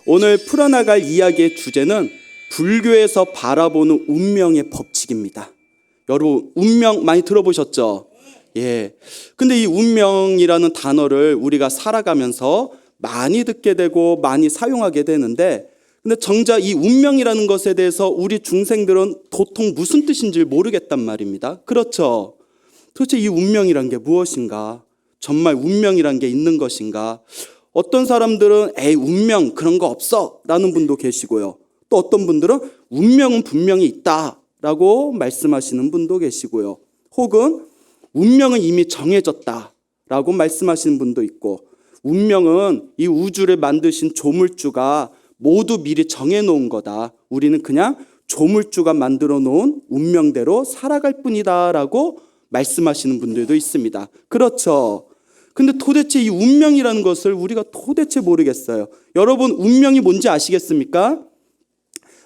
오늘 풀어나갈 이야기의 주제는 불교에서 바라보는 운명의 법칙입니다. 여러분, 운명 많이 들어보셨죠? 예. 근데 이 운명이라는 단어를 우리가 살아가면서 많이 듣게 되고 많이 사용하게 되는데, 근데 정작 이 운명이라는 것에 대해서 우리 중생들은 도통 무슨 뜻인지 모르겠단 말입니다. 그렇죠? 도대체 이 운명이란 게 무엇인가? 정말 운명이란 게 있는 것인가? 어떤 사람들은 에이 운명 그런 거 없어 라는 분도 계시고요. 또 어떤 분들은 운명은 분명히 있다 라고 말씀하시는 분도 계시고요. 혹은 운명은 이미 정해졌다 라고 말씀하시는 분도 있고, 운명은 이 우주를 만드신 조물주가 모두 미리 정해놓은 거다. 우리는 그냥 조물주가 만들어 놓은 운명대로 살아갈 뿐이다 라고 말씀하시는 분들도 있습니다. 그렇죠. 근데 도대체 이 운명이라는 것을 우리가 도대체 모르겠어요. 여러분, 운명이 뭔지 아시겠습니까?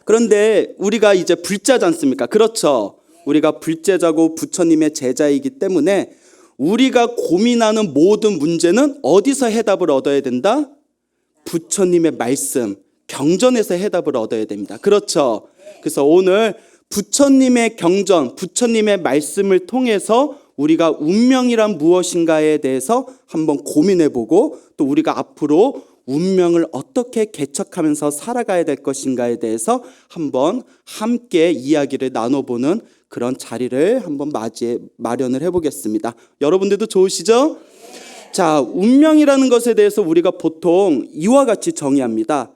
그런데 우리가 이제 불자지 않습니까? 그렇죠. 우리가 불제자고 부처님의 제자이기 때문에 우리가 고민하는 모든 문제는 어디서 해답을 얻어야 된다? 부처님의 말씀, 경전에서 해답을 얻어야 됩니다. 그렇죠. 그래서 오늘 부처님의 경전, 부처님의 말씀을 통해서 우리가 운명이란 무엇인가에 대해서 한번 고민해보고, 또 우리가 앞으로 운명을 어떻게 개척하면서 살아가야 될 것인가에 대해서 한번 함께 이야기를 나눠보는 그런 자리를 한번 마련을 해보겠습니다. 여러분들도 좋으시죠? 자, 운명이라는 것에 대해서 우리가 보통 이와 같이 정의합니다.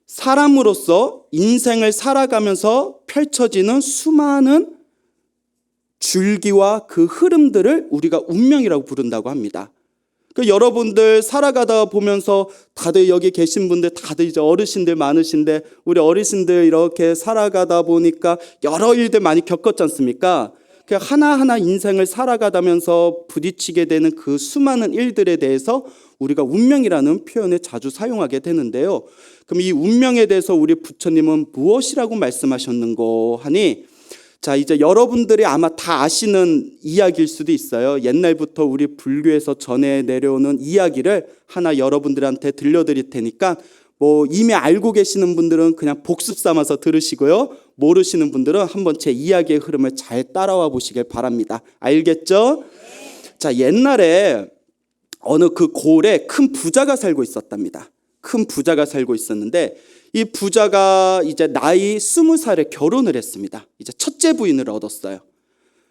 사람으로서 인생을 살아가면서 펼쳐지는 수많은 줄기와 그 흐름들을 우리가 운명이라고 부른다고 합니다. 여러분들 살아가다 보면서 다들 여기 계신 분들 다들 이제 어르신들 많으신데, 우리 어르신들 이렇게 살아가다 보니까 여러 일들 많이 겪었지 않습니까? 하나하나 인생을 살아가다면서 부딪히게 되는 그 수많은 일들에 대해서 우리가 운명이라는 표현을 자주 사용하게 되는데요. 그럼 이 운명에 대해서 우리 부처님은 무엇이라고 말씀하셨는고 하니, 자, 이제 여러분들이 아마 다 아시는 이야기일 수도 있어요. 옛날부터 우리 불교에서 전해 내려오는 이야기를 하나 여러분들한테 들려드릴 테니까, 뭐 이미 알고 계시는 분들은 그냥 복습 삼아서 들으시고요, 모르시는 분들은 한번 제 이야기의 흐름을 잘 따라와 보시길 바랍니다. 알겠죠? 자, 옛날에 어느 그 고을에 큰 부자가 살고 있었답니다. 큰 부자가 살고 있었는데, 이 부자가 이제 나이 20살에 결혼을 했습니다. 이제 첫째 부인을 얻었어요.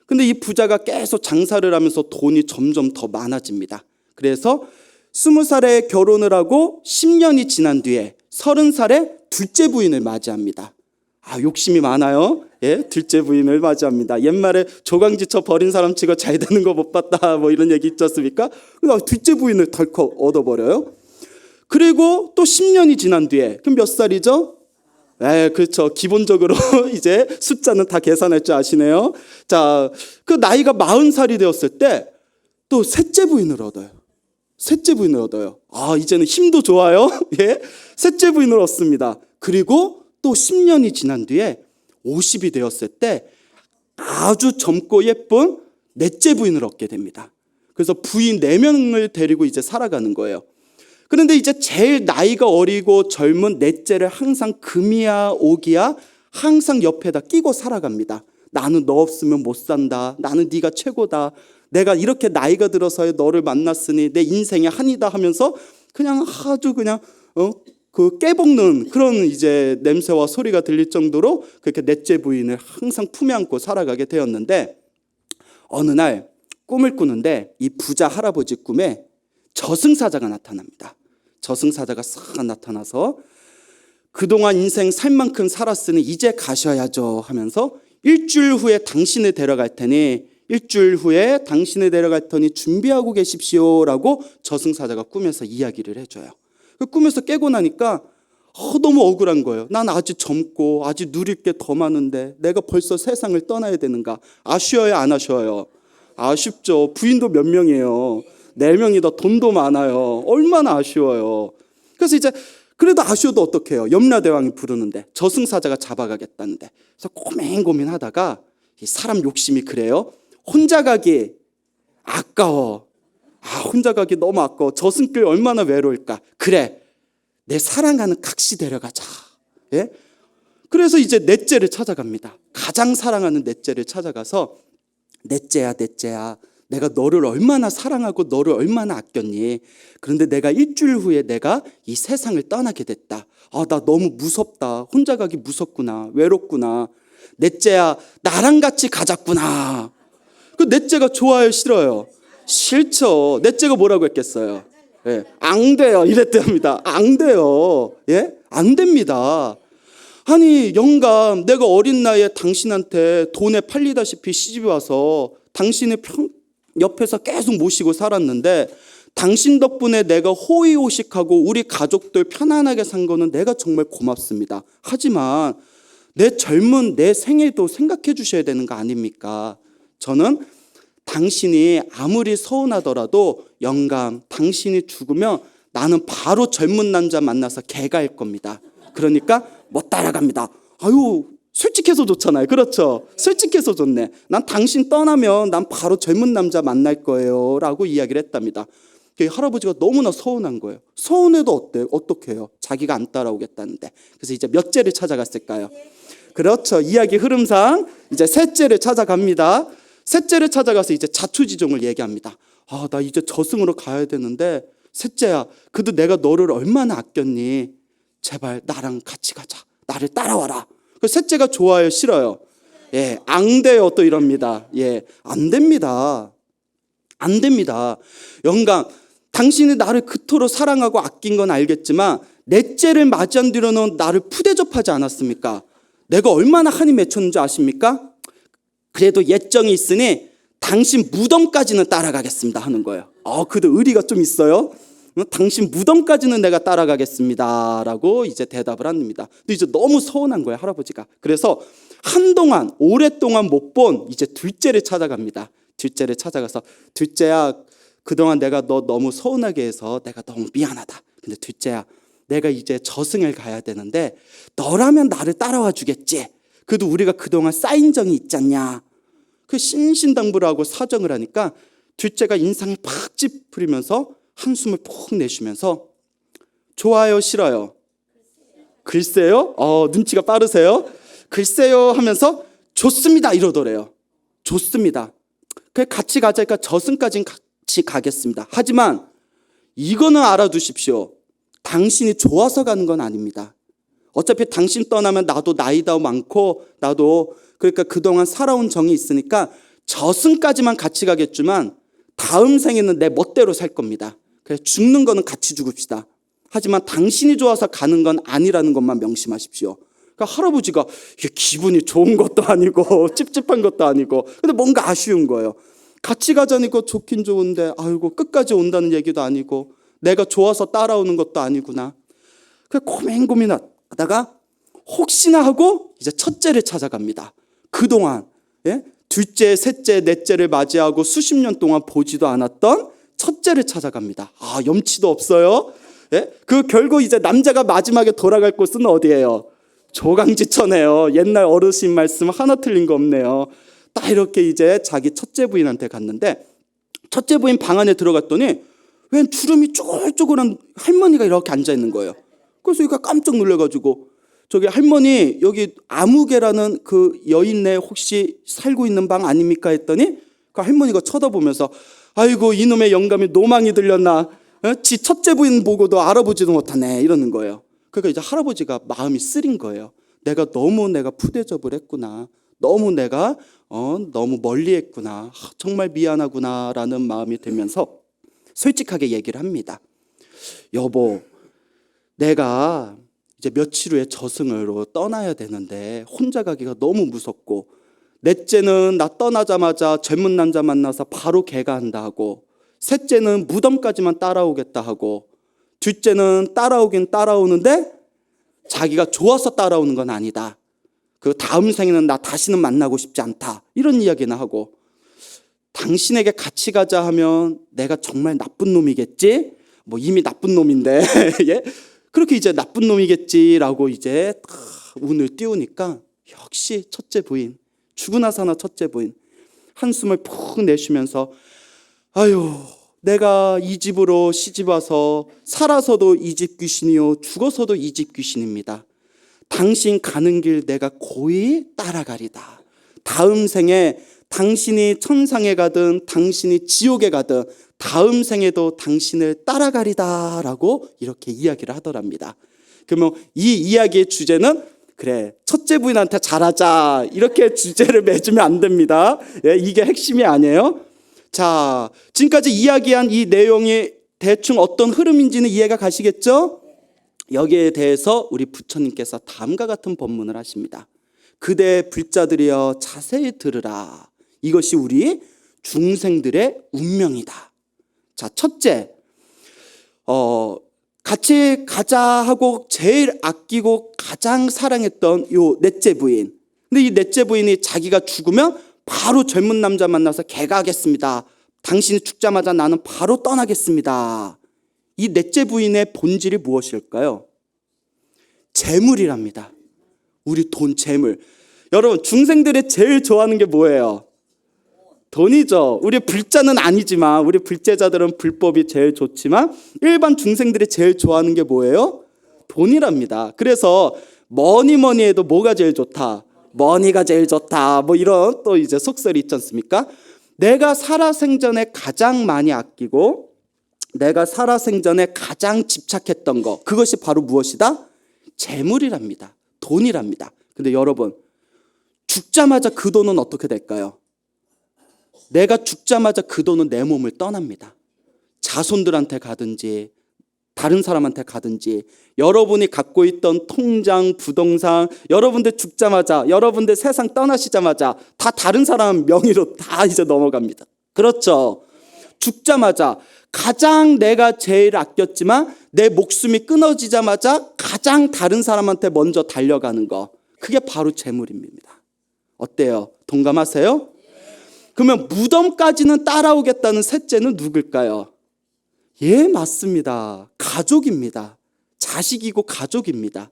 근데 이 부자가 계속 장사를 하면서 돈이 점점 더 많아집니다. 그래서 20살에 결혼을 하고 10년이 지난 뒤에 30살에 둘째 부인을 맞이합니다. 아, 욕심이 많아요. 예, 둘째 부인을 맞이합니다. 옛말에 조강지처 버린 사람 치고 잘 되는 거 못 봤다, 뭐 이런 얘기 있지 않습니까? 둘째 부인을 덜컥 얻어버려요. 그리고 또 10년이 지난 뒤에, 그럼 몇 살이죠? 그렇죠. 기본적으로 이제 숫자는 다 계산할 줄 아시네요. 자, 그 나이가 40살이 되었을 때 또 셋째 부인을 얻어요. 셋째 부인을 얻어요. 아, 이제는 힘도 좋아요. 예, 셋째 부인을 얻습니다. 그리고 또 10년이 지난 뒤에 50이 되었을 때 아주 젊고 예쁜 넷째 부인을 얻게 됩니다. 그래서 부인 4명을 데리고 이제 살아가는 거예요. 그런데 이제 제일 나이가 어리고 젊은 넷째를 항상 금이야 오기야 항상 옆에다 끼고 살아갑니다. 나는 너 없으면 못 산다. 나는 네가 최고다. 내가 이렇게 나이가 들어서 너를 만났으니 내 인생의 한이다 하면서 그냥 아주 그냥 그 깨볶는 그런 이제 냄새와 소리가 들릴 정도로 그렇게 넷째 부인을 항상 품에 안고 살아가게 되었는데, 어느 날 꿈을 꾸는데 이 부자 할아버지 꿈에 저승사자가 나타납니다. 저승사자가 싹 나타나서 그동안 인생 살 만큼 살았으니 이제 가셔야죠 하면서 일주일 후에 당신을 데려갈 테니 준비하고 계십시오라고 저승사자가 꿈에서 이야기를 해줘요. 그 꿈에서 깨고 나니까 너무 억울한 거예요. 난 아직 젊고 아직 누릴 게 더 많은데 내가 벌써 세상을 떠나야 되는가. 아쉬워요, 안 아쉬워요? 아쉽죠. 부인도 몇 명이에요? 4명이다. 돈도 많아요. 얼마나 아쉬워요. 그래서 이제 그래도 아쉬워도 어떡해요. 염라대왕이 부르는데, 저승사자가 잡아가겠다는데. 그래서 고민하다가 사람 욕심이 그래요. 혼자 가기 아까워. 혼자 가기 너무 아까워. 저승길 얼마나 외로울까. 그래, 내 사랑하는 각시 데려가자. 예? 그래서 이제 넷째를 찾아갑니다. 가장 사랑하는 넷째를 찾아가서 넷째야, 넷째야, 내가 너를 얼마나 사랑하고 너를 얼마나 아꼈니? 그런데 내가 일주일 후에 내가 이 세상을 떠나게 됐다. 나 너무 무섭다. 혼자 가기 무섭구나. 외롭구나. 넷째야, 나랑 같이 가자꾸나. 그 넷째가 좋아요, 싫어요? 싫죠. 넷째가 뭐라고 했겠어요? 예, 안 돼요. 이랬답니다. 안 돼요. 예? 안 됩니다. 아니, 영감, 내가 어린 나이에 당신한테 돈에 팔리다시피 시집에 와서 당신의 옆에서 계속 모시고 살았는데 당신 덕분에 내가 호의호식하고 우리 가족들 편안하게 산 거는 내가 정말 고맙습니다. 하지만 내 젊은 내 생애도 생각해 주셔야 되는 거 아닙니까? 저는 당신이 아무리 서운하더라도 영감, 당신이 죽으면 나는 바로 젊은 남자 만나서 개갈 겁니다. 그러니까 못 따라갑니다. 아유, 솔직해서 좋잖아요. 그렇죠? 솔직해서 좋네. 난 당신 떠나면 난 바로 젊은 남자 만날 거예요. 라고 이야기를 했답니다. 할아버지가 너무나 서운한 거예요. 서운해도 어때요? 어떻게 해요? 자기가 안 따라오겠다는데. 그래서 이제 몇째를 찾아갔을까요? 그렇죠. 이야기 흐름상 이제 셋째를 찾아갑니다. 셋째를 찾아가서 이제 자초지종을 얘기합니다. 나 이제 저승으로 가야 되는데 셋째야, 그래도 내가 너를 얼마나 아꼈니? 제발 나랑 같이 가자. 나를 따라와라. 셋째가 좋아요, 싫어요? 예, 안 돼요. 또 이럽니다. 예, 안 됩니다. 안 됩니다. 영감, 당신이 나를 그토록 사랑하고 아낀 건 알겠지만 넷째를 맞이한 뒤로는 나를 푸대접하지 않았습니까? 내가 얼마나 한이 맺혔는지 아십니까? 그래도 예정이 있으니 당신 무덤까지는 따라가겠습니다 하는 거예요. 그래도 의리가 좀 있어요. 당신 무덤까지는 내가 따라가겠습니다 라고 이제 대답을 합니다. 근데 이제 너무 서운한 거예요, 할아버지가. 그래서 한동안 오랫동안 못 본 이제 둘째를 찾아갑니다. 둘째를 찾아가서 둘째야, 그동안 내가 너 너무 서운하게 해서 내가 너무 미안하다. 근데 둘째야, 내가 이제 저승을 가야 되는데 너라면 나를 따라와 주겠지. 그래도 우리가 그동안 쌓인 정이 있잖냐. 그 신신당부를 하고 사정을 하니까 둘째가 인상을 팍 찌푸리면서 한숨을 푹 내쉬면서 좋아요, 싫어요? 글쎄요? 눈치가 빠르세요? 글쎄요 하면서 좋습니다 이러더래요. 좋습니다. 그래 같이 가자니까 저승까지는 같이 가겠습니다. 하지만 이거는 알아두십시오. 당신이 좋아서 가는 건 아닙니다. 어차피 당신 떠나면 나도 나이도 많고 나도 그러니까 그동안 살아온 정이 있으니까 저승까지만 같이 가겠지만 다음 생에는 내 멋대로 살 겁니다. 그래서 죽는 거는 같이 죽읍시다. 하지만 당신이 좋아서 가는 건 아니라는 것만 명심하십시오. 그러니까 할아버지가 이게 기분이 좋은 것도 아니고 찝찝한 것도 아니고 근데 뭔가 아쉬운 거예요. 같이 가자니까 좋긴 좋은데 아이고 끝까지 온다는 얘기도 아니고 내가 좋아서 따라오는 것도 아니구나. 그래서 고민하다가 혹시나 하고 이제 첫째를 찾아갑니다. 그동안 둘째, 셋째, 넷째를 맞이하고 수십 년 동안 보지도 않았던 첫째를 찾아갑니다. 염치도 없어요. 그 결국 이제 남자가 마지막에 돌아갈 곳은 어디예요? 조강지천이에요. 옛날 어르신 말씀 하나 틀린 거 없네요. 딱 이렇게 이제 자기 첫째 부인한테 갔는데 첫째 부인 방 안에 들어갔더니 웬 주름이 쪼글쪼글한 할머니가 이렇게 앉아 있는 거예요. 그래서 얘가 깜짝 놀라가지고 저기 할머니 여기 아무개라는 그 여인네 혹시 살고 있는 방 아닙니까 했더니 그 할머니가 쳐다보면서 아이고 이놈의 영감이 노망이 들렸나 지 첫째 부인 보고도 알아보지도 못하네 이러는 거예요. 그러니까 이제 할아버지가 마음이 쓰린 거예요. 내가 푸대접을 했구나. 너무 내가 너무 멀리 했구나. 정말 미안하구나라는 마음이 들면서 솔직하게 얘기를 합니다. 여보, 내가 이제 며칠 후에 저승으로 떠나야 되는데 혼자 가기가 너무 무섭고 넷째는 나 떠나자마자 젊은 남자 만나서 바로 개가한다 하고 셋째는 무덤까지만 따라오겠다 하고 둘째는 따라오긴 따라오는데 자기가 좋아서 따라오는 건 아니다. 그 다음 생에는 나 다시는 만나고 싶지 않다. 이런 이야기나 하고 당신에게 같이 가자 하면 내가 정말 나쁜 놈이겠지? 뭐 이미 나쁜 놈인데 예? 그렇게 이제 나쁜 놈이겠지라고 이제 운을 띄우니까 역시 첫째 부인 죽으나 사나 첫째 부인 한숨을 푹 내쉬면서 아유 내가 이 집으로 시집 와서 살아서도 이 집 귀신이요 죽어서도 이 집 귀신입니다. 당신 가는 길 내가 고이 따라가리다. 다음 생에 당신이 천상에 가든 당신이 지옥에 가든 다음 생에도 당신을 따라가리다 라고 이렇게 이야기를 하더랍니다. 그러면 이 이야기의 주제는 그래 첫째 부인한테 잘하자 이렇게 주제를 맺으면 안 됩니다. 예, 이게 핵심이 아니에요. 자, 지금까지 이야기한 이 내용이 대충 어떤 흐름인지는 이해가 가시겠죠? 여기에 대해서 우리 부처님께서 다음과 같은 법문을 하십니다. 그대 불자들이여 자세히 들으라. 이것이 우리 중생들의 운명이다. 자, 첫째, 같이 가자 하고 제일 아끼고 가장 사랑했던 요 넷째 부인. 근데 이 넷째 부인이 자기가 죽으면 바로 젊은 남자 만나서 개가하겠습니다. 당신이 죽자마자 나는 바로 떠나겠습니다. 이 넷째 부인의 본질이 무엇일까요? 재물이랍니다. 우리 돈, 재물. 여러분, 중생들이 제일 좋아하는 게 뭐예요? 돈이죠. 우리 불자는 아니지만, 우리 불제자들은 불법이 제일 좋지만 일반 중생들이 제일 좋아하는 게 뭐예요? 돈이랍니다. 그래서 뭐니 해도 뭐가 제일 좋다? 머니가 제일 좋다. 뭐 이런 또 이제 속설이 있지 않습니까? 내가 살아생전에 가장 많이 아끼고 내가 살아생전에 가장 집착했던 거, 그것이 바로 무엇이다? 재물이랍니다. 돈이랍니다. 근데 여러분, 죽자마자 그 돈은 어떻게 될까요? 내가 죽자마자 그 돈은 내 몸을 떠납니다. 자손들한테 가든지 다른 사람한테 가든지, 여러분이 갖고 있던 통장, 부동산, 여러분들 죽자마자, 여러분들 세상 떠나시자마자 다 다른 사람 명의로 다 이제 넘어갑니다. 그렇죠? 죽자마자 가장 내가 제일 아꼈지만 내 목숨이 끊어지자마자 가장 다른 사람한테 먼저 달려가는 거, 그게 바로 재물입니다. 어때요? 동감하세요? 그러면 무덤까지는 따라오겠다는 셋째는 누굴까요? 예, 맞습니다. 가족입니다. 자식이고 가족입니다.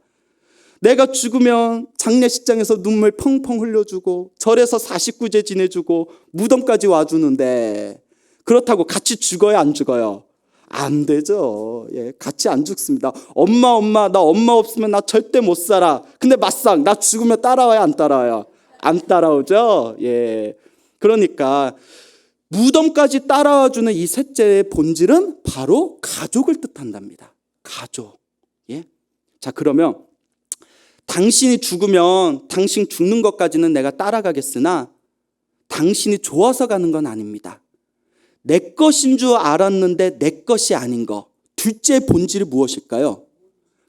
내가 죽으면 장례식장에서 눈물 펑펑 흘려주고 절에서 49제 지내주고 무덤까지 와주는데, 그렇다고 같이 죽어요, 안 죽어요? 안 되죠. 예, 같이 안 죽습니다. 엄마, 나 엄마 없으면 나 절대 못 살아. 근데 막상 나 죽으면 따라와요, 안 따라와요? 안 따라오죠. 예. 그러니까 무덤까지 따라와주는 이 셋째의 본질은 바로 가족을 뜻한답니다. 가족. 예? 자, 그러면 당신이 죽으면 당신 죽는 것까지는 내가 따라가겠으나 당신이 좋아서 가는 건 아닙니다. 내 것인 줄 알았는데 내 것이 아닌 거. 둘째 본질이 무엇일까요?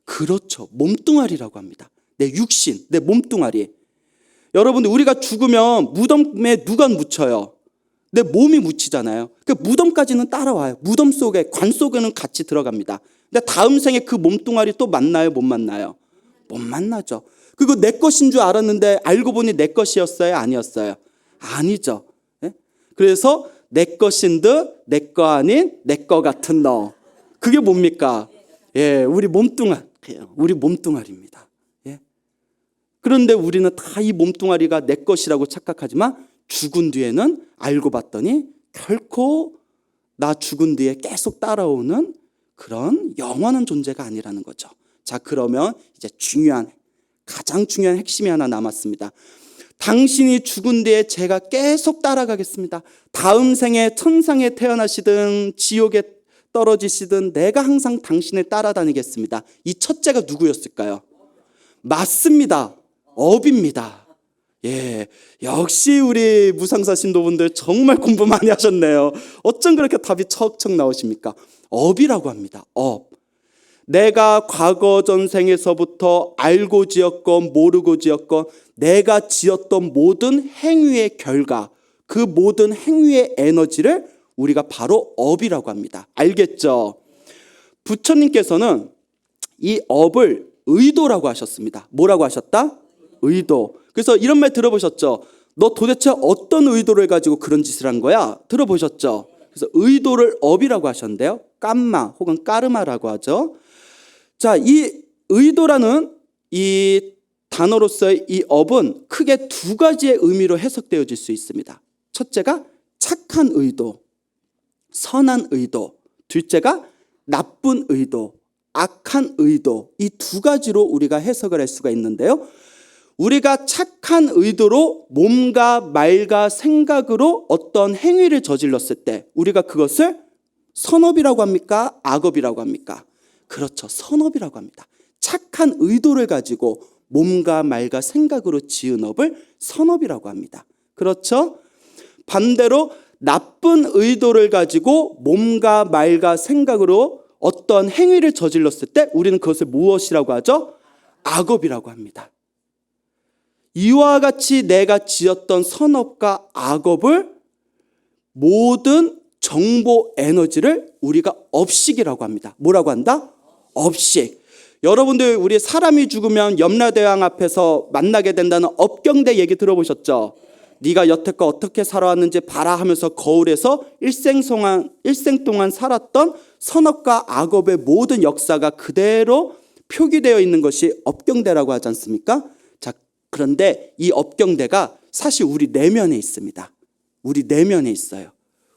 그렇죠. 몸뚱아리라고 합니다. 내 육신, 내 몸뚱아리. 여러분들, 우리가 죽으면 무덤에 누가 묻혀요? 내 몸이 묻히잖아요. 그 무덤까지는 따라와요. 무덤 속에, 관 속에는 같이 들어갑니다. 근데 다음 생에 그 몸뚱아리 또 만나요, 못 만나요? 못 만나죠. 그거 내 것인 줄 알았는데 알고 보니 내 것이었어요, 아니었어요? 아니죠. 예? 그래서 내 것인 듯 내 거 아닌 내 거 같은 너. 그게 뭡니까? 예, 우리 몸뚱아리입니다. 예? 그런데 우리는 다 이 몸뚱아리가 내 것이라고 착각하지만 죽은 뒤에는 알고 봤더니 결코 나 죽은 뒤에 계속 따라오는 그런 영원한 존재가 아니라는 거죠. 자, 그러면 이제 가장 중요한 핵심이 하나 남았습니다. 당신이 죽은 뒤에 제가 계속 따라가겠습니다. 다음 생에 천상에 태어나시든 지옥에 떨어지시든 내가 항상 당신을 따라다니겠습니다. 이 첫째가 누구였을까요? 맞습니다. 업입니다. 예, 역시 우리 무상사 신도분들 정말 공부 많이 하셨네요. 어쩜 그렇게 답이 척척 나오십니까? 업이라고 합니다. 업. 내가 과거 전생에서부터 알고 지었건 모르고 지었건 내가 지었던 모든 행위의 결과, 그 모든 행위의 에너지를 우리가 바로 업이라고 합니다. 알겠죠? 부처님께서는 이 업을 의도라고 하셨습니다. 뭐라고 하셨다? 의도. 그래서 이런 말 들어보셨죠? 너 도대체 어떤 의도를 가지고 그런 짓을 한 거야? 들어보셨죠? 그래서 의도를 업이라고 하셨는데요. 깜마 혹은 까르마라고 하죠. 자, 이 의도라는 이 단어로서의 이 업은 크게 두 가지의 의미로 해석되어질 수 있습니다. 첫째가 착한 의도, 선한 의도, 둘째가 나쁜 의도, 악한 의도, 이 두 가지로 우리가 해석을 할 수가 있는데요. 우리가 착한 의도로 몸과 말과 생각으로 어떤 행위를 저질렀을 때 우리가 그것을 선업이라고 합니까? 악업이라고 합니까? 그렇죠. 선업이라고 합니다. 착한 의도를 가지고 몸과 말과 생각으로 지은 업을 선업이라고 합니다. 그렇죠? 반대로 나쁜 의도를 가지고 몸과 말과 생각으로 어떤 행위를 저질렀을 때 우리는 그것을 무엇이라고 하죠? 악업이라고 합니다. 이와 같이 내가 지었던 선업과 악업을 모든 정보 에너지를 우리가 업식이라고 합니다. 뭐라고 한다? 업식. 여러분들 우리 사람이 죽으면 염라대왕 앞에서 만나게 된다는 업경대 얘기 들어보셨죠? 네가 여태껏 어떻게 살아왔는지 봐라 하면서 거울에서 일생 동안 살았던 선업과 악업의 모든 역사가 그대로 표기되어 있는 것이 업경대라고 하지 않습니까? 자, 그런데 이 업경대가 사실 우리 내면에 있습니다. 우리 내면에 있어요.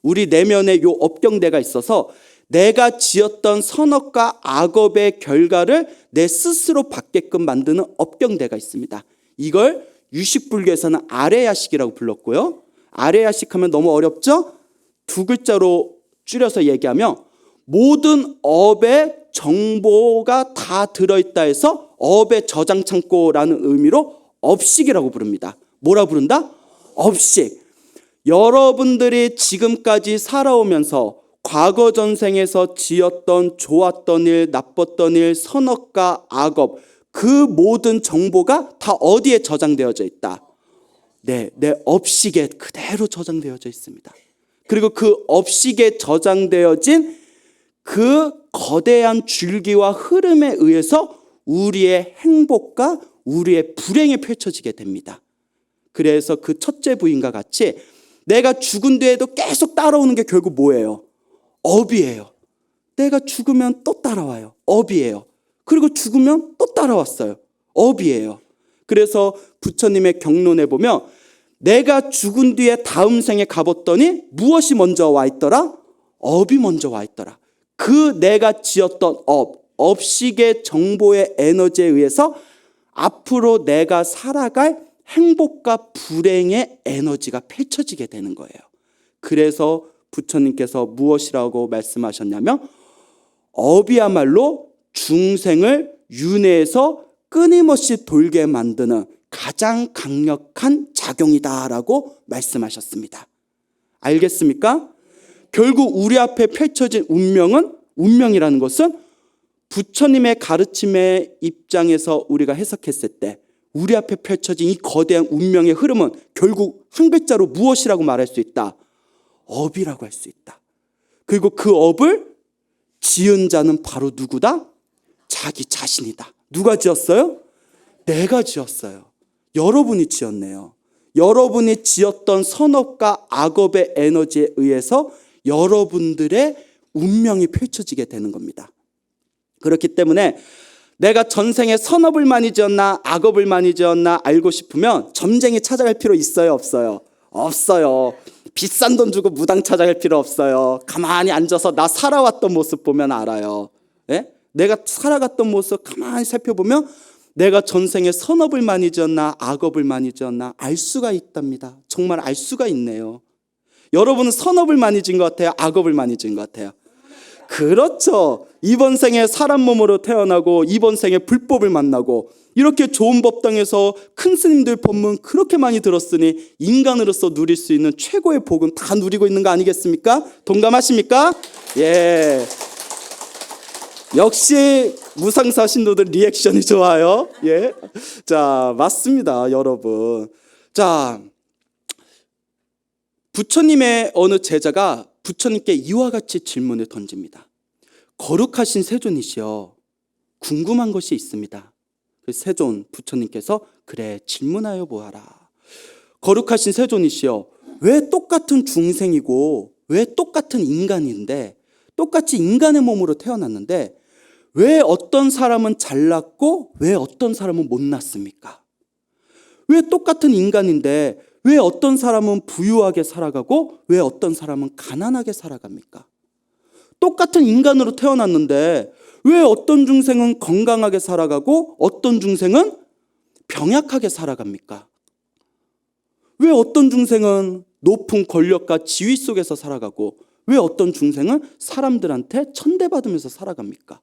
우리 내면에 이 업경대가 있어서 내가 지었던 선업과 악업의 결과를 내 스스로 받게끔 만드는 업경대가 있습니다. 이걸 유식불교에서는 아레야식이라고 불렀고요. 아레야식 하면 너무 어렵죠? 두 글자로 줄여서 얘기하면 모든 업의 정보가 다 들어있다 해서 업의 저장 창고라는 의미로 업식이라고 부릅니다. 뭐라 부른다? 업식. 여러분들이 지금까지 살아오면서 과거 전생에서 지었던 좋았던 일, 나빴던 일, 선업과 악업, 그 모든 정보가 다 어디에 저장되어져 있다? 네, 내 업식에 그대로 저장되어져 있습니다. 그리고 그 업식에 저장되어진 그 거대한 줄기와 흐름에 의해서 우리의 행복과 우리의 불행이 펼쳐지게 됩니다. 그래서 그 첫째 부인과 같이 내가 죽은 뒤에도 계속 따라오는 게 결국 뭐예요? 업이에요. 내가 죽으면 또 따라와요. 업이에요. 그리고 죽으면 또 따라왔어요. 업이에요. 그래서 부처님의 경론에 보면 내가 죽은 뒤에 다음 생에 가봤더니 무엇이 먼저 와 있더라? 업이 먼저 와 있더라. 그 내가 지었던 업식의 정보의 에너지에 의해서 앞으로 내가 살아갈 행복과 불행의 에너지가 펼쳐지게 되는 거예요. 그래서 부처님께서 무엇이라고 말씀하셨냐면 업이야말로 중생을 윤회에서 끊임없이 돌게 만드는 가장 강력한 작용이다라고 말씀하셨습니다. 알겠습니까? 결국 우리 앞에 펼쳐진 운명이라는 것은 부처님의 가르침의 입장에서 우리가 해석했을 때 우리 앞에 펼쳐진 이 거대한 운명의 흐름은 결국 한 글자로 무엇이라고 말할 수 있다? 업이라고 할 수 있다. 그리고 그 업을 지은 자는 바로 누구다? 자기 자신이다. 누가 지었어요? 내가 지었어요. 여러분이 지었네요. 여러분이 지었던 선업과 악업의 에너지에 의해서 여러분들의 운명이 펼쳐지게 되는 겁니다. 그렇기 때문에 내가 전생에 선업을 많이 지었나 악업을 많이 지었나 알고 싶으면 점쟁이 찾아갈 필요 있어요? 없어요? 없어요. 비싼 돈 주고 무당 찾아갈 필요 없어요. 가만히 앉아서 나 살아왔던 모습 보면 알아요. 예? 내가 살아갔던 모습 가만히 살펴보면 내가 전생에 선업을 많이 지었나 악업을 많이 지었나 알 수가 있답니다. 정말 알 수가 있네요. 여러분은 선업을 많이 지은 것 같아요? 악업을 많이 지은 것 같아요? 그렇죠. 이번 생에 사람 몸으로 태어나고 이번 생에 불법을 만나고 이렇게 좋은 법당에서 큰 스님들 법문 그렇게 많이 들었으니 인간으로서 누릴 수 있는 최고의 복은 다 누리고 있는 거 아니겠습니까? 동감하십니까? 예. 역시 무상사 신도들 리액션이 좋아요. 예. 자, 맞습니다, 여러분. 자, 부처님의 어느 제자가 부처님께 이와 같이 질문을 던집니다. 거룩하신 세존이시여, 궁금한 것이 있습니다. 세존 부처님께서 그래 질문하여 보아라. 거룩하신 세존이시여, 왜 똑같은 중생이고 왜 똑같은 인간인데 똑같이 인간의 몸으로 태어났는데 왜 어떤 사람은 잘났고 왜 어떤 사람은 못났습니까? 왜 똑같은 인간인데 왜 어떤 사람은 부유하게 살아가고 왜 어떤 사람은 가난하게 살아갑니까? 똑같은 인간으로 태어났는데 왜 어떤 중생은 건강하게 살아가고 어떤 중생은 병약하게 살아갑니까? 왜 어떤 중생은 높은 권력과 지위 속에서 살아가고 왜 어떤 중생은 사람들한테 천대받으면서 살아갑니까?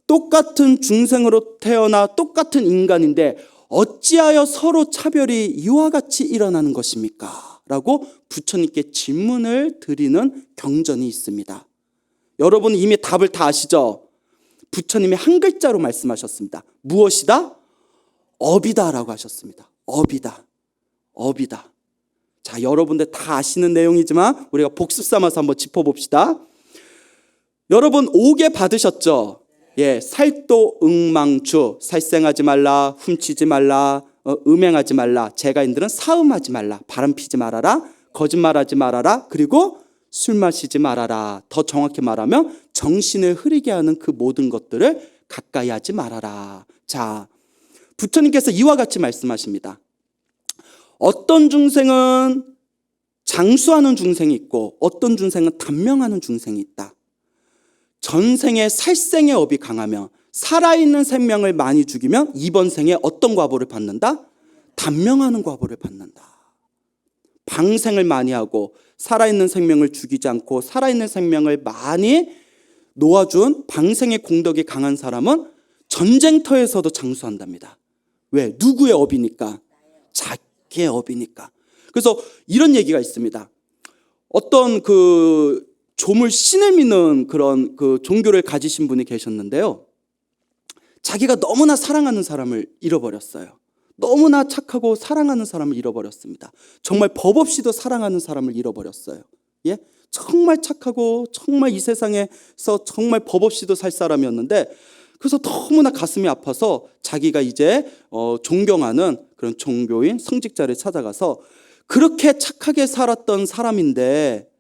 똑같은 중생으로 태어나 똑같은 인간인데 어찌하여 서로 차별이 이와 같이 일어나는 것입니까? 라고 부처님께 질문을 드리는 경전이 있습니다. 여러분 이미 답을 다 아시죠? 부처님이 한 글자로 말씀하셨습니다. 무엇이다? 업이다라고 하셨습니다. 업이다. 업이다. 자, 여러분들 다 아시는 내용이지만 우리가 복습 삼아서 한번 짚어봅시다. 여러분 5개 받으셨죠? 예, 살도 응망주, 살생하지 말라, 훔치지 말라, 음행하지 말라, 재가인들은 사음하지 말라, 바람 피지 말아라, 거짓말하지 말아라, 그리고 술 마시지 말아라. 더 정확히 말하면 정신을 흐리게 하는 그 모든 것들을 가까이 하지 말아라. 자, 부처님께서 이와 같이 말씀하십니다. 어떤 중생은 장수하는 중생이 있고 어떤 중생은 단명하는 중생이 있다. 전생에 살생의 업이 강하면 살아있는 생명을 많이 죽이면 이번 생에 어떤 과보를 받는다? 단명하는 과보를 받는다. 방생을 많이 하고 살아있는 생명을 죽이지 않고 살아있는 생명을 많이 놓아준 방생의 공덕이 강한 사람은 전쟁터에서도 장수한답니다. 왜? 누구의 업이니까? 자기의 업이니까. 그래서 이런 얘기가 있습니다. 어떤 그 조물 신을 믿는 그런 그 종교를 가지신 분이 계셨는데요. 자기가 너무나 사랑하는 사람을 잃어버렸어요. 너무나 착하고 사랑하는 사람을 잃어버렸습니다. 정말 법 없이도 사랑하는 사람을 잃어버렸어요. 예? 정말 착하고 정말 이 세상에서 정말 법 없이도 살 사람이었는데 그래서 너무나 가슴이 아파서 자기가 이제 존경하는 그런 종교인 성직자를 찾아가서 그렇게 착하게 살았던 사람인데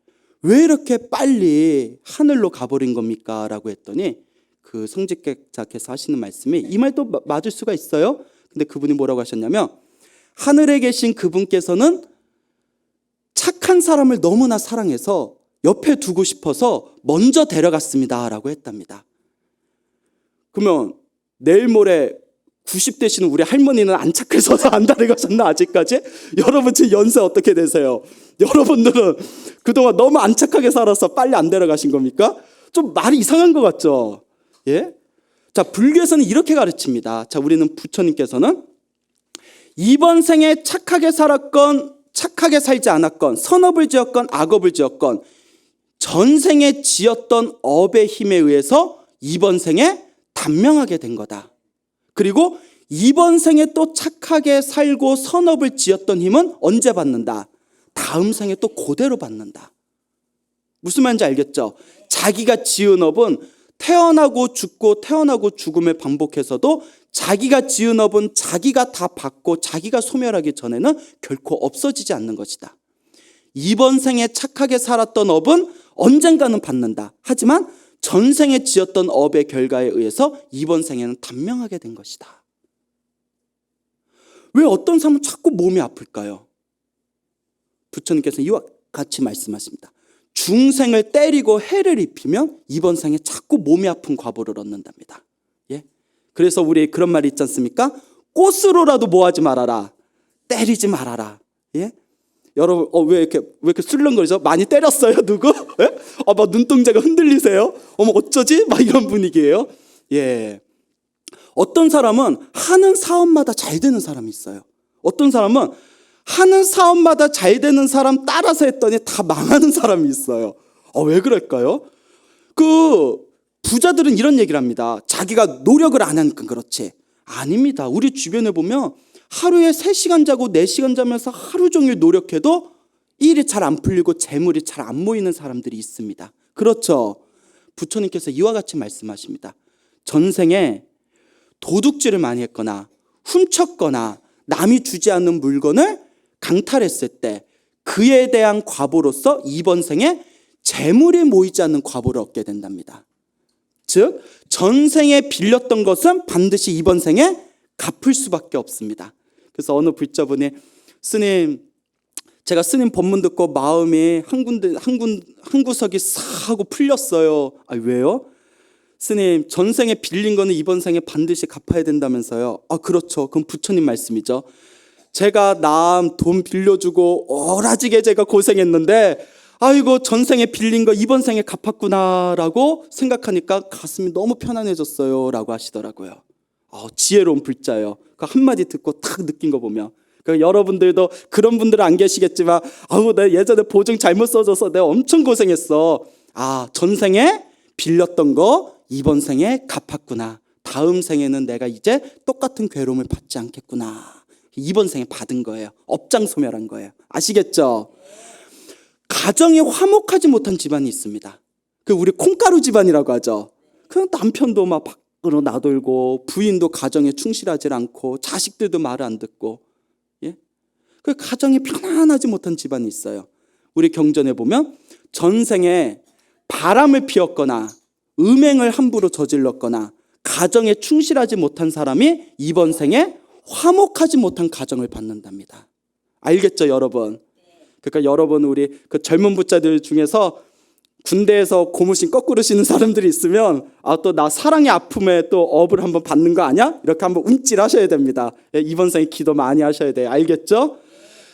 왜 이렇게 빨리 하늘로 가버린 겁니까? 라고 했더니 그 성직자께서 하시는 말씀이 이 말도 맞을 수가 있어요. 근데 그분이 뭐라고 하셨냐면 하늘에 계신 그분께서는 착한 사람을 너무나 사랑해서 옆에 두고 싶어서 먼저 데려갔습니다. 라고 했답니다. 그러면 내일 모레 90 되시는 우리 할머니는 안 착해서 안 데려가셨나 아직까지? 여러분 지금 연세 어떻게 되세요? 여러분들은 그동안 너무 안 착하게 살아서 빨리 안 데려가신 겁니까? 좀 말이 이상한 것 같죠? 예? 자, 불교에서는 이렇게 가르칩니다. 자, 우리는 부처님께서는 이번 생에 착하게 살았건 착하게 살지 않았건 선업을 지었건 악업을 지었건 전생에 지었던 업의 힘에 의해서 이번 생에 단명하게 된 거다. 그리고 이번 생에 또 착하게 살고 선업을 지었던 힘은 언제 받는다? 다음 생에 또 그대로 받는다. 무슨 말인지 알겠죠? 자기가 지은 업은 태어나고 죽고 태어나고 죽음을 반복해서도 자기가 지은 업은 자기가 다 받고 자기가 소멸하기 전에는 결코 없어지지 않는 것이다. 이번 생에 착하게 살았던 업은 언젠가는 받는다. 하지만 전생에 지었던 업의 결과에 의해서 이번 생에는 단명하게 된 것이다. 왜 어떤 사람은 자꾸 몸이 아플까요? 부처님께서 이와 같이 말씀하십니다. 중생을 때리고 해를 입히면 이번 생에 자꾸 몸이 아픈 과보를 얻는답니다. 예? 그래서 우리 그런 말이 있지 않습니까? 꽃으로라도 뭐하지 말아라. 때리지 말아라. 예? 여러분 왜 이렇게 술렁거리죠? 많이 때렸어요? 누구? 예? 막 눈동자가 흔들리세요? 어머 어쩌지? 막 이런 분위기예요. 예. 어떤 사람은 하는 사업마다 잘 되는 사람이 있어요. 어떤 사람은 하는 사업마다 잘 되는 사람 따라서 했더니 다 망하는 사람이 있어요. 왜 그럴까요? 그 부자들은 이런 얘기를 합니다. 자기가 노력을 안 하니까 그렇지. 아닙니다. 우리 주변에 보면 하루에 3시간 자고 4시간 자면서 하루 종일 노력해도 일이 잘 안 풀리고 재물이 잘 안 모이는 사람들이 있습니다. 그렇죠. 부처님께서 이와 같이 말씀하십니다. 전생에 도둑질을 많이 했거나 훔쳤거나 남이 주지 않는 물건을 강탈했을 때 그에 대한 과보로서 이번 생에 재물이 모이지 않는 과보를 얻게 된답니다. 즉 전생에 빌렸던 것은 반드시 이번 생에 갚을 수밖에 없습니다. 그래서 어느 불자분이 스님 제가 스님 법문 듣고 마음이 한 구석이 싹 하고 풀렸어요. 아, 왜요? 스님, 전생에 빌린 거는 이번 생에 반드시 갚아야 된다면서요. 아, 그렇죠. 그건 부처님 말씀이죠. 제가 남 돈 빌려주고 오라지게 제가 고생했는데 아이고, 전생에 빌린 거 이번 생에 갚았구나라고 생각하니까 가슴이 너무 편안해졌어요 라고 하시더라고요. 지혜로운 불자예요. 그 한마디 듣고 딱 느낀 거 보면, 여러분들도 그런 분들은 안 계시겠지만, 내가 예전에 보증 잘못 써줘서 내가 엄청 고생했어. 전생에 빌렸던 거 이번 생에 갚았구나. 다음 생에는 내가 이제 똑같은 괴로움을 받지 않겠구나. 이번 생에 받은 거예요. 업장소멸한 거예요. 아시겠죠? 가정이 화목하지 못한 집안이 있습니다. 우리 콩가루 집안이라고 하죠. 그 남편도 막 밖으로 나돌고, 부인도 가정에 충실하지 않고, 자식들도 말을 안 듣고, 그 가정이 편안하지 못한 집안이 있어요. 우리 경전에 보면 전생에 바람을 피웠거나 음행을 함부로 저질렀거나 가정에 충실하지 못한 사람이 이번 생에 화목하지 못한 가정을 받는답니다. 알겠죠, 여러분? 그러니까 여러분, 우리 그 젊은 부자들 중에서 군대에서 고무신 거꾸로 신는 사람들이 있으면 또 나 사랑의 아픔에 또 업을 한번 받는 거 아니야? 이렇게 한번 움찔하셔야 됩니다. 이번 생에 기도 많이 하셔야 돼요. 알겠죠?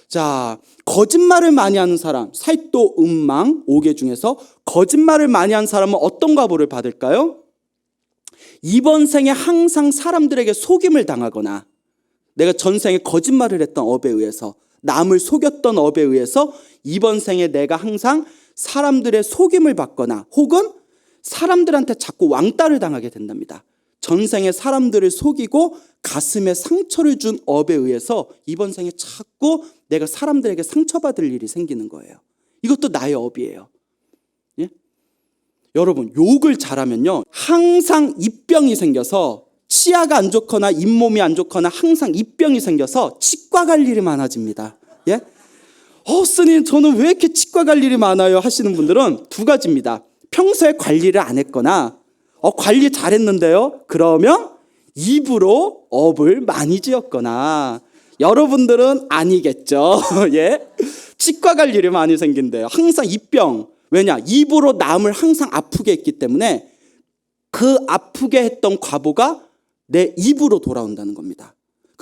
자, 거짓말을 많이 하는 사람, 살도, 음망, 오개 중에서 거짓말을 많이 한 사람은 어떤 과보를 받을까요? 이번 생에 항상 사람들에게 속임을 당하거나 내가 전생에 거짓말을 했던 업에 의해서, 남을 속였던 업에 의해서 이번 생에 내가 항상 사람들의 속임을 받거나 혹은 사람들한테 자꾸 왕따를 당하게 된답니다. 전생에 사람들을 속이고 가슴에 상처를 준 업에 의해서 이번 생에 자꾸 내가 사람들에게 상처받을 일이 생기는 거예요. 이것도 나의 업이에요. 예? 여러분, 욕을 잘하면요, 항상 입병이 생겨서, 치아가 안 좋거나 잇몸이 안 좋거나 항상 입병이 생겨서 치과 갈 일이 많아집니다. 예? 스님, 저는 왜 이렇게 치과 갈 일이 많아요? 하시는 분들은 두 가지입니다. 평소에 관리를 안 했거나 관리 잘했는데요, 그러면 입으로 업을 많이 지었거나, 여러분들은 아니겠죠. 예? 치과 갈 일이 많이 생긴대요. 항상 입병. 왜냐? 입으로 남을 항상 아프게 했기 때문에 그 아프게 했던 과보가 내 입으로 돌아온다는 겁니다.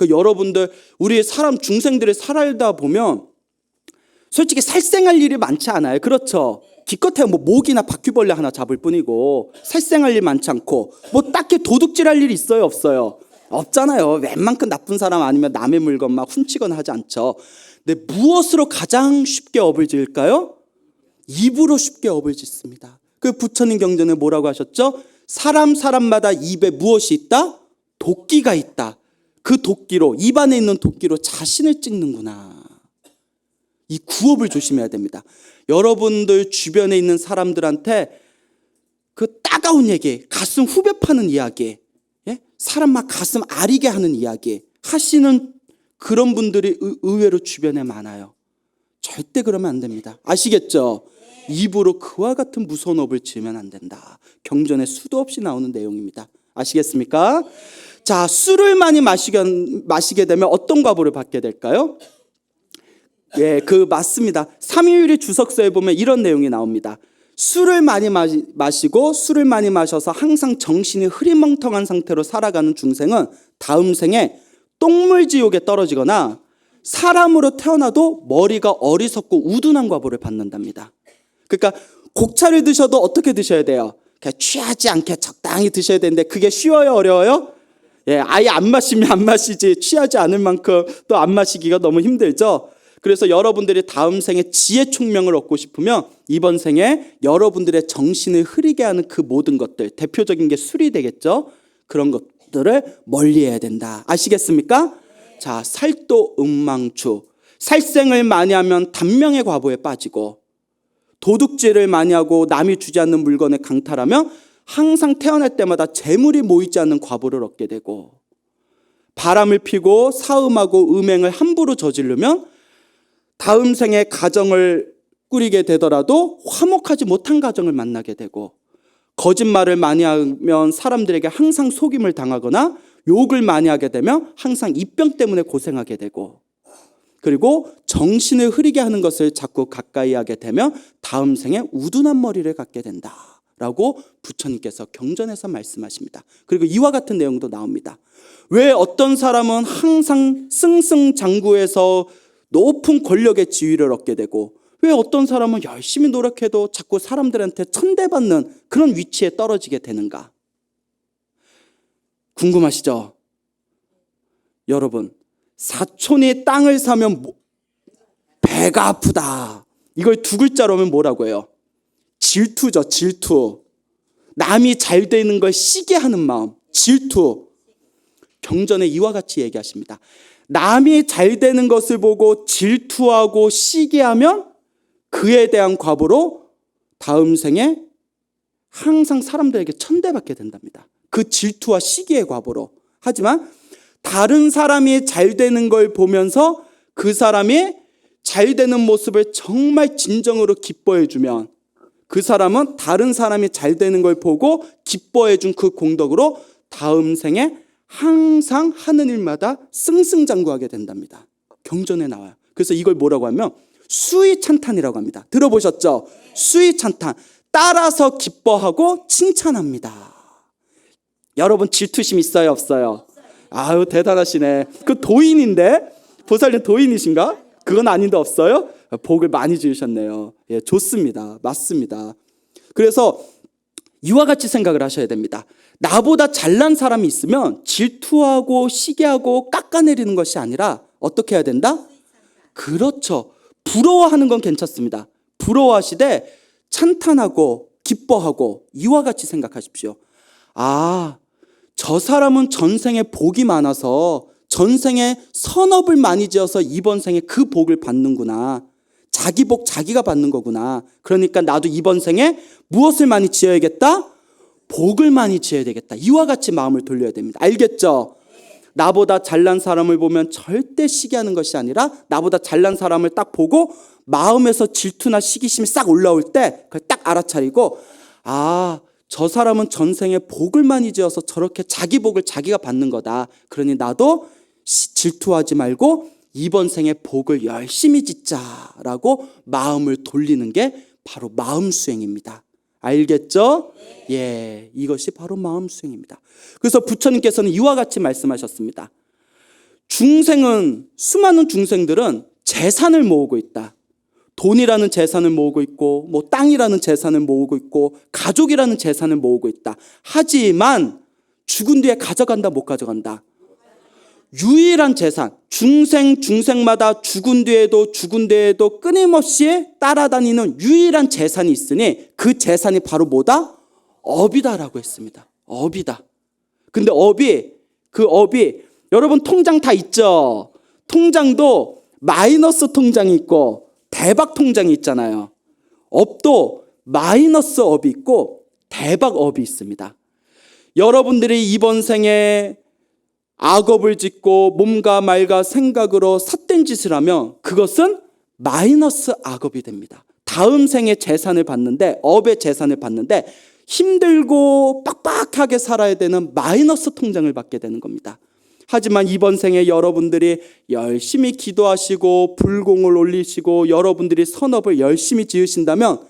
여러분들, 우리 사람 중생들이 살다 보면 솔직히 살생할 일이 많지 않아요. 그렇죠? 기껏해야 모기나 바퀴벌레 하나 잡을 뿐이고 살생할 일 많지 않고 딱히 도둑질할 일이 있어요, 없어요? 없잖아요. 웬만큼 나쁜 사람 아니면 남의 물건 막 훔치거나 하지 않죠. 근데 무엇으로 가장 쉽게 업을 지을까요? 입으로 쉽게 업을 짓습니다. 부처님 경전에 뭐라고 하셨죠? 사람마다 입에 무엇이 있다? 도끼가 있다. 그 도끼로, 입 안에 있는 도끼로 자신을 찍는구나. 이 구업을 조심해야 됩니다. 여러분들 주변에 있는 사람들한테 그 따가운 얘기, 가슴 후벼 파는 이야기, 사람 막 가슴 아리게 하는 이야기 하시는 그런 분들이 의외로 주변에 많아요. 절대 그러면 안 됩니다. 아시겠죠? 입으로 그와 같은 무서운 업을 지으면 안 된다. 경전에 수도 없이 나오는 내용입니다. 아시겠습니까? 자, 술을 많이 마시게 되면 어떤 과보를 받게 될까요? 예, 맞습니다. 삼위일의 주석서에 보면 이런 내용이 나옵니다. 술을 많이 마시고 술을 많이 마셔서 항상 정신이 흐리멍텅한 상태로 살아가는 중생은 다음 생에 똥물지옥에 떨어지거나 사람으로 태어나도 머리가 어리석고 우둔한 과보를 받는답니다. 그러니까 곡차를 드셔도 어떻게 드셔야 돼요? 그냥 취하지 않게 적당히 드셔야 되는데 그게 쉬워요, 어려워요? 예, 아예 안 마시면 안 마시지 취하지 않을 만큼 또 안 마시기가 너무 힘들죠. 그래서 여러분들이 다음 생에 지혜 총명을 얻고 싶으면 이번 생에 여러분들의 정신을 흐리게 하는 그 모든 것들, 대표적인 게 술이 되겠죠. 그런 것들을 멀리해야 된다. 아시겠습니까? 자, 살도 음망추. 살생을 많이 하면 단명의 과보에 빠지고, 도둑질을 많이 하고 남이 주지 않는 물건에 강탈하면 항상 태어날 때마다 재물이 모이지 않는 과보를 얻게 되고, 바람을 피고 사음하고 음행을 함부로 저지르면 다음 생에 가정을 꾸리게 되더라도 화목하지 못한 가정을 만나게 되고, 거짓말을 많이 하면 사람들에게 항상 속임을 당하거나 욕을 많이 하게 되면 항상 입병 때문에 고생하게 되고, 그리고 정신을 흐리게 하는 것을 자꾸 가까이 하게 되면 다음 생에 우둔한 머리를 갖게 된다라고 부처님께서 경전에서 말씀하십니다. 그리고 이와 같은 내용도 나옵니다. 왜 어떤 사람은 항상 승승장구해서 높은 권력의 지위를 얻게 되고 왜 어떤 사람은 열심히 노력해도 자꾸 사람들한테 천대받는 그런 위치에 떨어지게 되는가? 궁금하시죠? 여러분, 사촌이 땅을 사면 배가 아프다. 이걸 두 글자로 하면 뭐라고 해요? 질투죠, 질투. 남이 잘 되는 걸 시게 하는 마음, 질투. 경전에 이와 같이 얘기하십니다. 남이 잘 되는 것을 보고 질투하고 시기하면 그에 대한 과보로 다음 생에 항상 사람들에게 천대받게 된답니다. 그 질투와 시기의 과보로. 하지만 다른 사람이 잘 되는 걸 보면서 그 사람이 잘 되는 모습을 정말 진정으로 기뻐해 주면 그 사람은 다른 사람이 잘 되는 걸 보고 기뻐해 준 그 공덕으로 다음 생에 항상 하는 일마다 승승장구하게 된답니다. 경전에 나와요. 그래서 이걸 뭐라고 하면 수의찬탄이라고 합니다. 들어보셨죠? 수의찬탄. 따라서 기뻐하고 칭찬합니다. 여러분 질투심 있어요, 없어요? 아유, 대단하시네. 그 도인인데? 보살님 도인이신가? 그건 아닌데 없어요? 복을 많이 주셨네요. 예, 좋습니다. 맞습니다. 그래서 이와 같이 생각을 하셔야 됩니다. 나보다 잘난 사람이 있으면 질투하고 시기하고 깎아내리는 것이 아니라 어떻게 해야 된다? 그렇죠. 부러워하는 건 괜찮습니다. 부러워하시되 찬탄하고 기뻐하고 이와 같이 생각하십시오. 아, 저 사람은 전생에 복이 많아서 전생에 선업을 많이 지어서 이번 생에 그 복을 받는구나. 자기 복 자기가 받는 거구나. 그러니까 나도 이번 생에 무엇을 많이 지어야겠다? 복을 많이 지어야 되겠다. 이와 같이 마음을 돌려야 됩니다. 알겠죠? 나보다 잘난 사람을 보면 절대 시기하는 것이 아니라 나보다 잘난 사람을 딱 보고 마음에서 질투나 시기심이 싹 올라올 때 그걸 딱 알아차리고 아, 저 사람은 전생에 복을 많이 지어서 저렇게 자기 복을 자기가 받는 거다. 그러니 나도 질투하지 말고 이번 생에 복을 열심히 짓자라고 마음을 돌리는 게 바로 마음 수행입니다. 알겠죠? 예, 이것이 바로 마음 수행입니다. 그래서 부처님께서는 이와 같이 말씀하셨습니다. 중생은, 수많은 중생들은 재산을 모으고 있다. 돈이라는 재산을 모으고 있고 뭐 땅이라는 재산을 모으고 있고 가족이라는 재산을 모으고 있다. 하지만 죽은 뒤에 가져간다, 못 가져간다? 유일한 재산, 중생마다 죽은 뒤에도 끊임없이 따라다니는 유일한 재산이 있으니 그 재산이 바로 뭐다? 업이다라고 했습니다. 업이다. 근데 그 업이 여러분 통장 다 있죠? 통장도 마이너스 통장이 있고 대박 통장이 있잖아요. 업도 마이너스 업이 있고 대박 업이 있습니다. 여러분들이 이번 생에 악업을 짓고 몸과 말과 생각으로 삿된 짓을 하면 그것은 마이너스 악업이 됩니다. 다음 생에 재산을 받는데, 업의 재산을 받는데 힘들고 빡빡하게 살아야 되는 마이너스 통장을 받게 되는 겁니다. 하지만 이번 생에 여러분들이 열심히 기도하시고 불공을 올리시고 여러분들이 선업을 열심히 지으신다면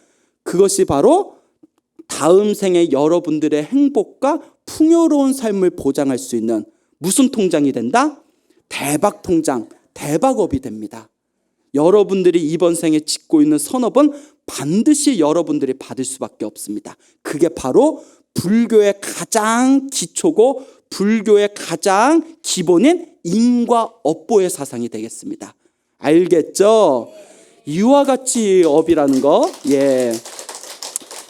그것이 바로 다음 생에 여러분들의 행복과 풍요로운 삶을 보장할 수 있는 무슨 통장이 된다? 대박 통장, 대박업이 됩니다. 여러분들이 이번 생에 짓고 있는 선업은 반드시 여러분들이 받을 수밖에 없습니다. 그게 바로 불교의 가장 기초고 불교의 가장 기본인 인과 업보의 사상이 되겠습니다. 알겠죠? 이와 같이 업이라는 거, 예.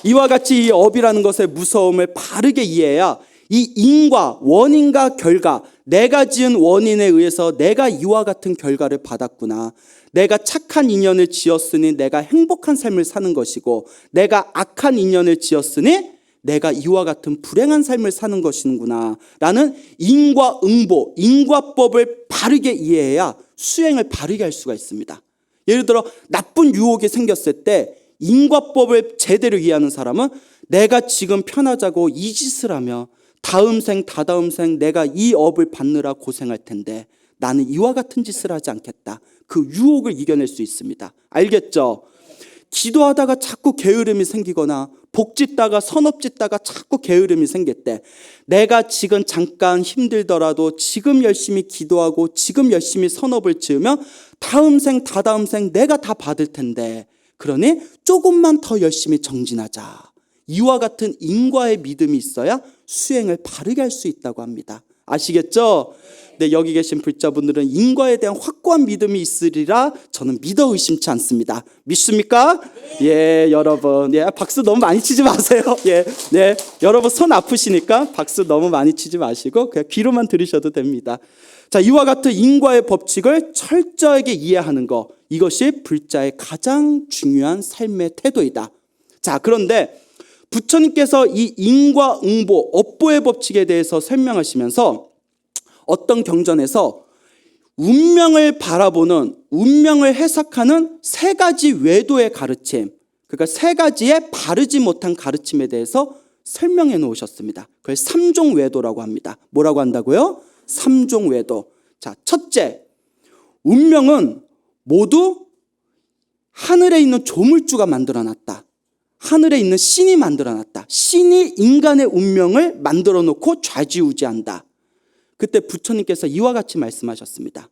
이와 같이 이 업이라는 것의 무서움을 바르게 이해해야 이 인과 원인과 결과, 내가 지은 원인에 의해서 내가 이와 같은 결과를 받았구나. 내가 착한 인연을 지었으니 내가 행복한 삶을 사는 것이고 내가 악한 인연을 지었으니 내가 이와 같은 불행한 삶을 사는 것이구나 라는 인과응보, 인과법을 바르게 이해해야 수행을 바르게 할 수가 있습니다. 예를 들어 나쁜 유혹이 생겼을 때 인과법을 제대로 이해하는 사람은 내가 지금 편하자고 이 짓을 하며 다음 생, 다다음 생 내가 이 업을 받느라 고생할 텐데 나는 이와 같은 짓을 하지 않겠다. 그 유혹을 이겨낼 수 있습니다. 알겠죠? 기도하다가 자꾸 게으름이 생기거나 복짓다가 선업짓다가 자꾸 게으름이 생길 때 내가 지금 잠깐 힘들더라도 지금 열심히 기도하고 지금 열심히 선업을 지으면 다음 생 다다음 생 내가 다 받을 텐데 그러니 조금만 더 열심히 정진하자. 이와 같은 인과의 믿음이 있어야 수행을 바르게 할 수 있다고 합니다. 아시겠죠? 네, 여기 계신 불자분들은 인과에 대한 확고한 믿음이 있으리라 저는 믿어 의심치 않습니다. 믿습니까? 예, 여러분. 예, 박수 너무 많이 치지 마세요. 예, 네, 여러분 손 아프시니까 박수 너무 많이 치지 마시고 그냥 귀로만 들으셔도 됩니다. 자, 이와 같은 인과의 법칙을 철저하게 이해하는 것, 이것이 불자의 가장 중요한 삶의 태도이다. 자, 그런데 부처님께서 이 인과응보, 업보의 법칙에 대해서 설명하시면서 어떤 경전에서 운명을 바라보는, 운명을 해석하는 세 가지 외도의 가르침, 그러니까 세 가지의 바르지 못한 가르침에 대해서 설명해 놓으셨습니다. 그걸 삼종 외도라고 합니다. 뭐라고 한다고요? 삼종 외도. 자, 첫째, 운명은 모두 하늘에 있는 조물주가 만들어놨다. 하늘에 있는 신이 만들어놨다. 신이 인간의 운명을 만들어 놓고 좌지우지한다. 그때 부처님께서 이와 같이 말씀하셨습니다.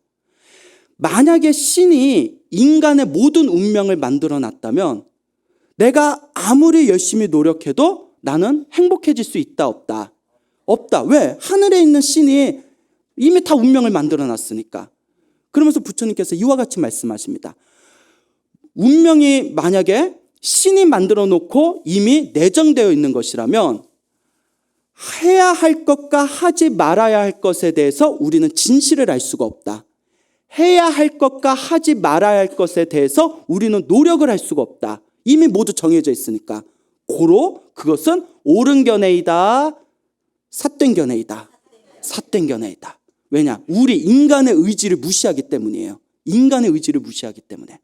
만약에 신이 인간의 모든 운명을 만들어 놨다면 내가 아무리 열심히 노력해도 나는 행복해질 수 있다 없다? 없다. 왜? 하늘에 있는 신이 이미 다 운명을 만들어 놨으니까. 그러면서 부처님께서 이와 같이 말씀하십니다. 운명이 만약에 신이 만들어 놓고 이미 내정되어 있는 것이라면 해야 할 것과 하지 말아야 할 것에 대해서 우리는 진실을 알 수가 없다. 해야 할 것과 하지 말아야 할 것에 대해서 우리는 노력을 할 수가 없다. 이미 모두 정해져 있으니까. 고로 그것은 옳은 견해이다. 삿된 견해이다. 삿된 견해이다. 왜냐? 우리 인간의 의지를 무시하기 때문이에요. 인간의 의지를 무시하기 때문에.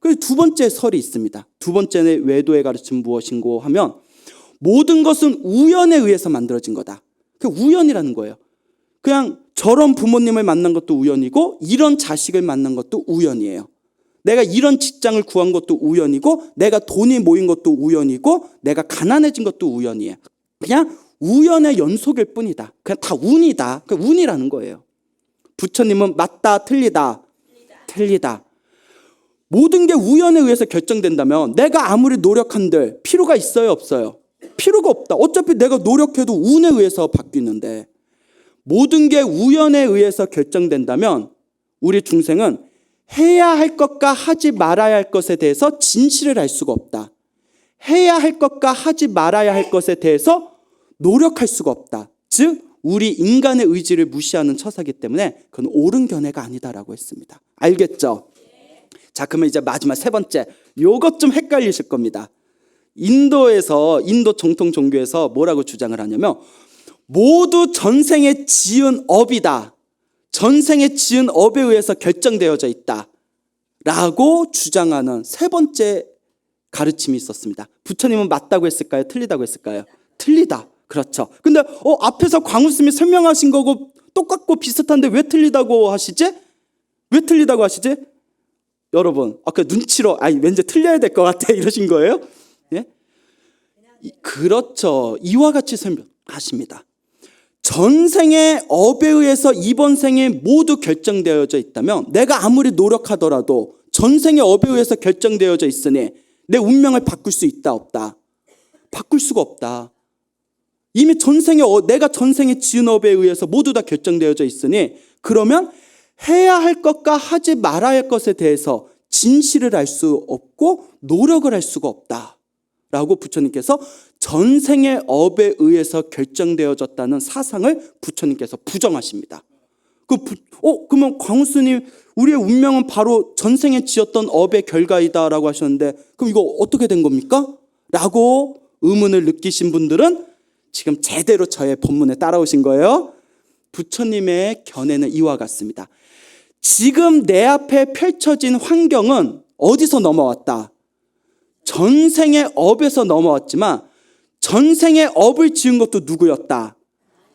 그리고 두 번째 설이 있습니다. 두 번째 외도의 가르침은 무엇인고 하면 모든 것은 우연에 의해서 만들어진 거다. 그 우연이라는 거예요. 그냥 저런 부모님을 만난 것도 우연이고 이런 자식을 만난 것도 우연이에요. 내가 이런 직장을 구한 것도 우연이고 내가 돈이 모인 것도 우연이고 내가 가난해진 것도 우연이에요. 그냥 우연의 연속일 뿐이다. 그냥 다 운이다. 그 운이라는 거예요. 부처님은 맞다, 틀리다, 틀리다. 모든 게 우연에 의해서 결정된다면 내가 아무리 노력한들 필요가 있어요, 없어요? 필요가 없다. 어차피 내가 노력해도 운에 의해서 바뀌는데 모든 게 우연에 의해서 결정된다면 우리 중생은 해야 할 것과 하지 말아야 할 것에 대해서 진실을 알 수가 없다. 해야 할 것과 하지 말아야 할 것에 대해서 노력할 수가 없다. 즉 우리 인간의 의지를 무시하는 처사기 때문에 그건 옳은 견해가 아니다라고 했습니다. 알겠죠? 자, 그러면 이제 마지막 세 번째, 요것 좀 헷갈리실 겁니다. 인도 정통 종교에서 뭐라고 주장을 하냐면 모두 전생에 지은 업이다. 전생에 지은 업에 의해서 결정되어져 있다. 라고 주장하는 세 번째 가르침이 있었습니다. 부처님은 맞다고 했을까요? 틀리다고 했을까요? 틀리다. 그렇죠. 근데 앞에서 광우스님이 설명하신 거고 똑같고 비슷한데 왜 틀리다고 하시지? 왜 틀리다고 하시지? 여러분, 아까 눈치로 왠지 틀려야 될 것 같아 이러신 거예요? 예? 그렇죠. 이와 같이 설명하십니다. 전생의 업에 의해서 이번 생에 모두 결정되어져 있다면 내가 아무리 노력하더라도 전생의 업에 의해서 결정되어져 있으니 내 운명을 바꿀 수 있다 없다? 바꿀 수가 없다. 이미 내가 전생에 지은 업에 의해서 모두 다 결정되어져 있으니 그러면 해야 할 것과 하지 말아야 할 것에 대해서 진실을 알 수 없고 노력을 할 수가 없다. 라고 부처님께서 전생의 업에 의해서 결정되어졌다는 사상을 부처님께서 부정하십니다. 그러면 광우스님 우리의 운명은 바로 전생에 지었던 업의 결과이다라고 하셨는데 그럼 이거 어떻게 된 겁니까? 라고 의문을 느끼신 분들은 지금 제대로 저의 본문에 따라오신 거예요. 부처님의 견해는 이와 같습니다. 지금 내 앞에 펼쳐진 환경은 어디서 넘어왔다? 전생의 업에서 넘어왔지만 전생의 업을 지은 것도 누구였다?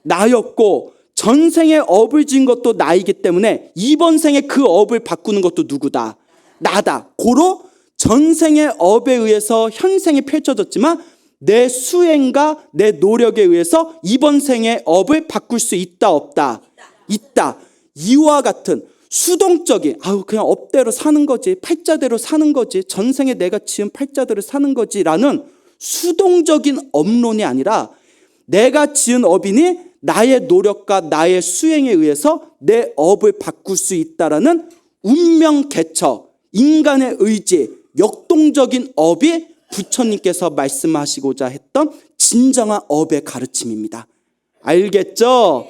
나였고 전생에 업을 지은 것도 나이기 때문에 이번 생에 그 업을 바꾸는 것도 누구다? 나다. 고로 전생의 업에 의해서 현생이 펼쳐졌지만 내 수행과 내 노력에 의해서 이번 생의 업을 바꿀 수 있다 없다? 있다. 이와 같은 수동적인 그냥 업대로 사는 거지, 팔자대로 사는 거지, 전생에 내가 지은 팔자대로 사는 거지라는 수동적인 업론이 아니라 내가 지은 업이니 나의 노력과 나의 수행에 의해서 내 업을 바꿀 수 있다라는 운명 개처, 인간의 의지, 역동적인 업이 부처님께서 말씀하시고자 했던 진정한 업의 가르침입니다. 알겠죠?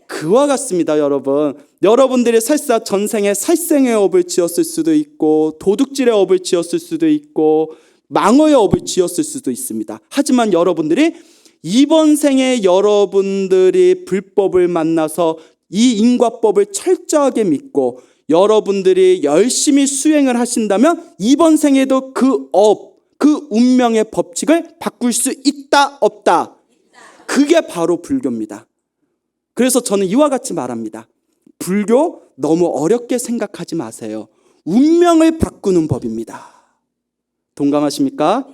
그와 같습니다, 여러분. 여러분들이 설사 전생에 살생의 업을 지었을 수도 있고 도둑질의 업을 지었을 수도 있고 망어의 업을 지었을 수도 있습니다. 하지만 여러분들이 이번 생에 여러분들이 불법을 만나서 이 인과법을 철저하게 믿고 여러분들이 열심히 수행을 하신다면 이번 생에도 그 업, 그 운명의 법칙을 바꿀 수 있다 없다? 그게 바로 불교입니다. 그래서 저는 이와 같이 말합니다. 불교 너무 어렵게 생각하지 마세요. 운명을 바꾸는 법입니다. 동감하십니까?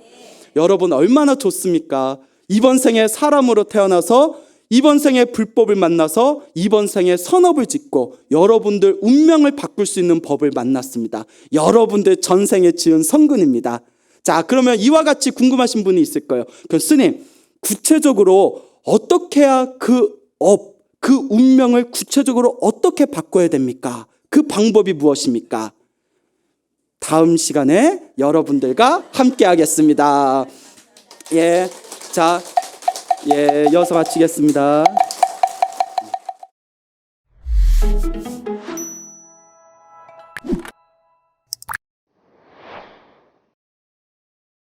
여러분 얼마나 좋습니까? 이번 생에 사람으로 태어나서 이번 생에 불법을 만나서 이번 생에 선업을 짓고 여러분들 운명을 바꿀 수 있는 법을 만났습니다. 여러분들 전생에 지은 성근입니다. 자, 그러면 이와 같이 궁금하신 분이 있을 거예요. 그럼 스님, 구체적으로 어떻게 해야 그 업, 그 운명을 구체적으로 어떻게 바꿔야 됩니까? 그 방법이 무엇입니까? 다음 시간에 여러분들과 함께 하겠습니다. 자, 여기서 마치겠습니다.